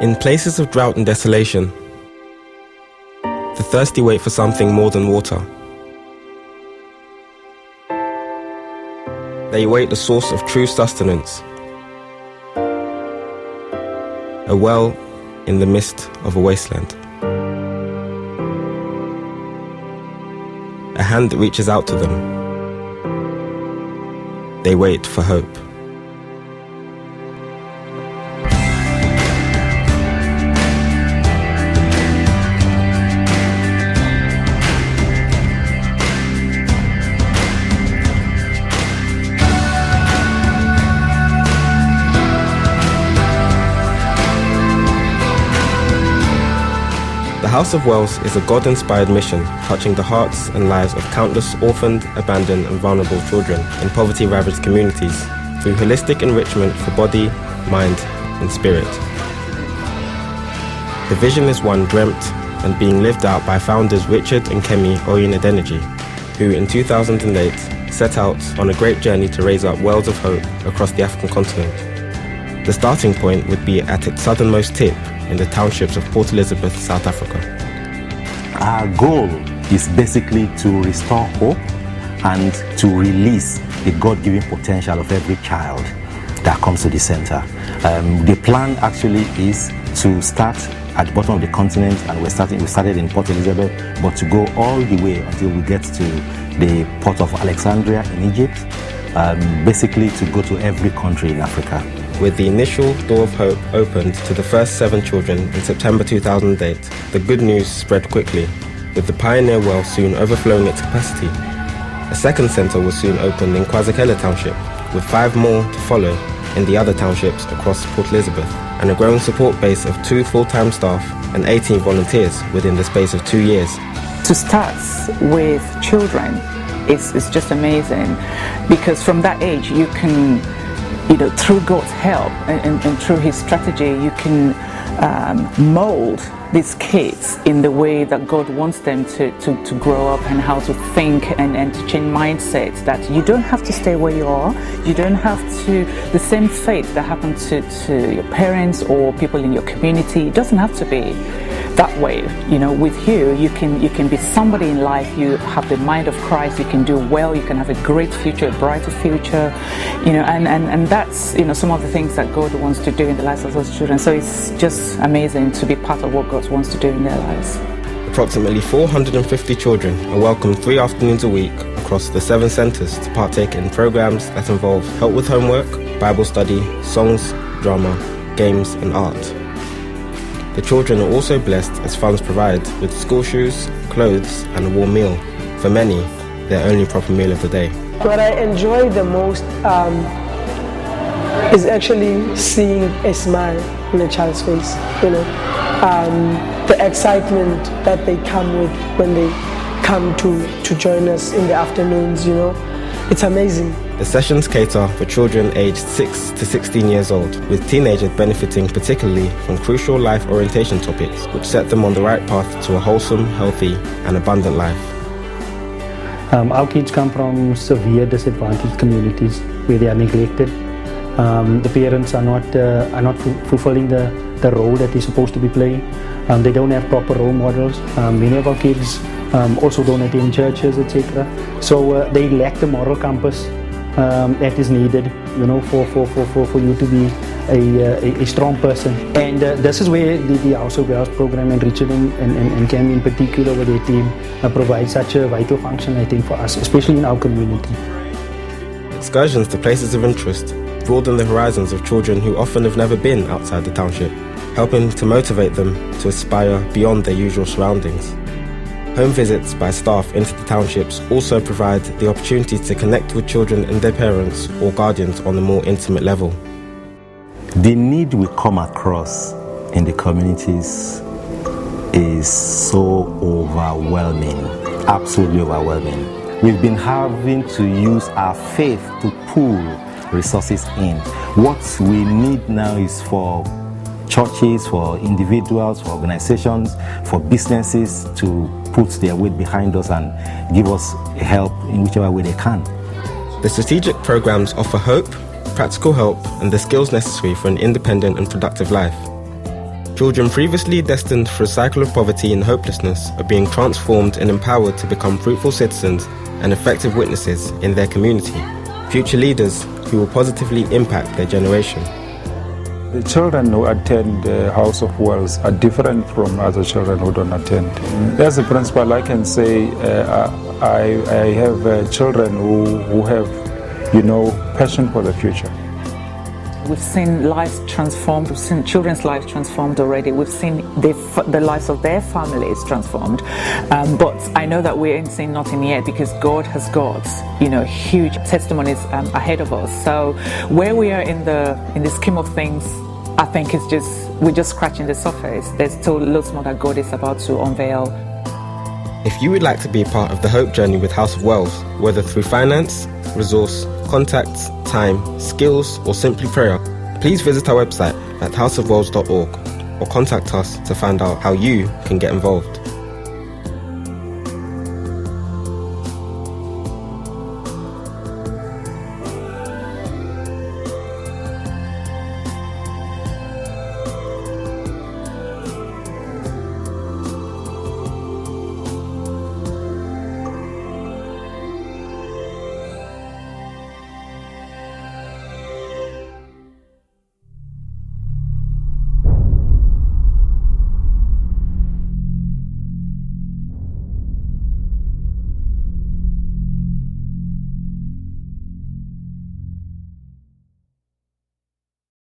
In places of drought and desolation, the thirsty wait for something more than water. They await the source of true sustenance, a well in the midst of a wasteland, a hand that reaches out to them. They wait for hope. The House of Wells is a God-inspired mission touching the hearts and lives of countless orphaned, abandoned and vulnerable children in poverty-ravaged communities through holistic enrichment for body, mind and spirit. The vision is one dreamt and being lived out by founders Richard and Kemi Oyinadeneji, who in 2008 set out on a great journey to raise up wells of hope across the African continent. The starting point would be at its southernmost tip in the townships of Port Elizabeth, South Africa. Our goal is basically to restore hope and to release the God-given potential of every child that comes to the center. The plan actually is to start at the bottom of the continent, and we started in Port Elizabeth, but to go all the way until we get to the port of Alexandria in Egypt, basically to go to every country in Africa. With the initial door of hope opened to the first 7 children in September 2008, the good news spread quickly, with the Pioneer Well soon overflowing its capacity. A second centre was soon opened in Kwazakela Township, with 5 more to follow in the other townships across Port Elizabeth, and a growing support base of 2 full-time staff and 18 volunteers within the space of 2 years. To start with children is just amazing, because from that age you can, through God's help and through His strategy, you can mold these kids in the way that God wants them to grow up, and how to think and to change mindsets, that you don't have to stay where you are. You don't have to, the same fate that happened to your parents or people in your community, it doesn't have to be that way. With you can be somebody in life. You have the mind of Christ. You can do well. You can have a great future, a brighter future. And that's some of the things that God wants to do in the lives of those children. So it's just amazing to be part of what God wants to do in their lives. Approximately 450 children are welcomed 3 afternoons a week across the 7 centres to partake in programmes that involve help with homework, Bible study, songs, drama, games and art. The children are also blessed as funds provide with school shoes, clothes and a warm meal. For many, their only proper meal of the day. What I enjoy the most is actually seeing a smile in a child's face. The excitement that they come with when they come to join us in the afternoons, it's amazing. The sessions cater for children aged 6 to 16 years old, with teenagers benefiting particularly from crucial life orientation topics which set them on the right path to a wholesome, healthy and abundant life. Our kids come from severe disadvantaged communities where they are neglected. The parents are not fulfilling the role that they're supposed to be playing. They don't have proper role models. Many of our kids also don't attend churches, etc. So they lack the moral compass that is needed, for you to be a strong person. And this is where the House of Wells program, and Richard and Cam in particular with their team, provide such a vital function, I think, for us, especially in our community. Excursions to places of interest broaden the horizons of children who often have never been outside the township, helping to motivate them to aspire beyond their usual surroundings. Home visits by staff into the townships also provide the opportunity to connect with children and their parents or guardians on a more intimate level. The need we come across in the communities is so overwhelming, absolutely overwhelming. We've been having to use our faith to pull resources in. What we need now is for churches, for individuals, for organizations, for businesses to put their weight behind us and give us help in whichever way they can. The strategic programs offer hope, practical help and the skills necessary for an independent and productive life. Children previously destined for a cycle of poverty and hopelessness are being transformed and empowered to become fruitful citizens and effective witnesses in their community, future leaders who will positively impact their generation. The children who attend the House of Wells are different from other children who don't attend. As a principal, I can say I have children who have, passion for the future. We've seen lives transformed, we've seen children's lives transformed already, we've seen the lives of their families transformed, but I know that we ain't seen nothing yet because God has got, huge testimonies ahead of us. So where we are in the scheme of things, I think we're just scratching the surface. There's still loads more that God is about to unveil. If you would like to be a part of the Hope Journey with House of Wells, whether through finance, resource, contacts, time, skills, or simply prayer, please visit our website at houseofwells.org or contact us to find out how you can get involved.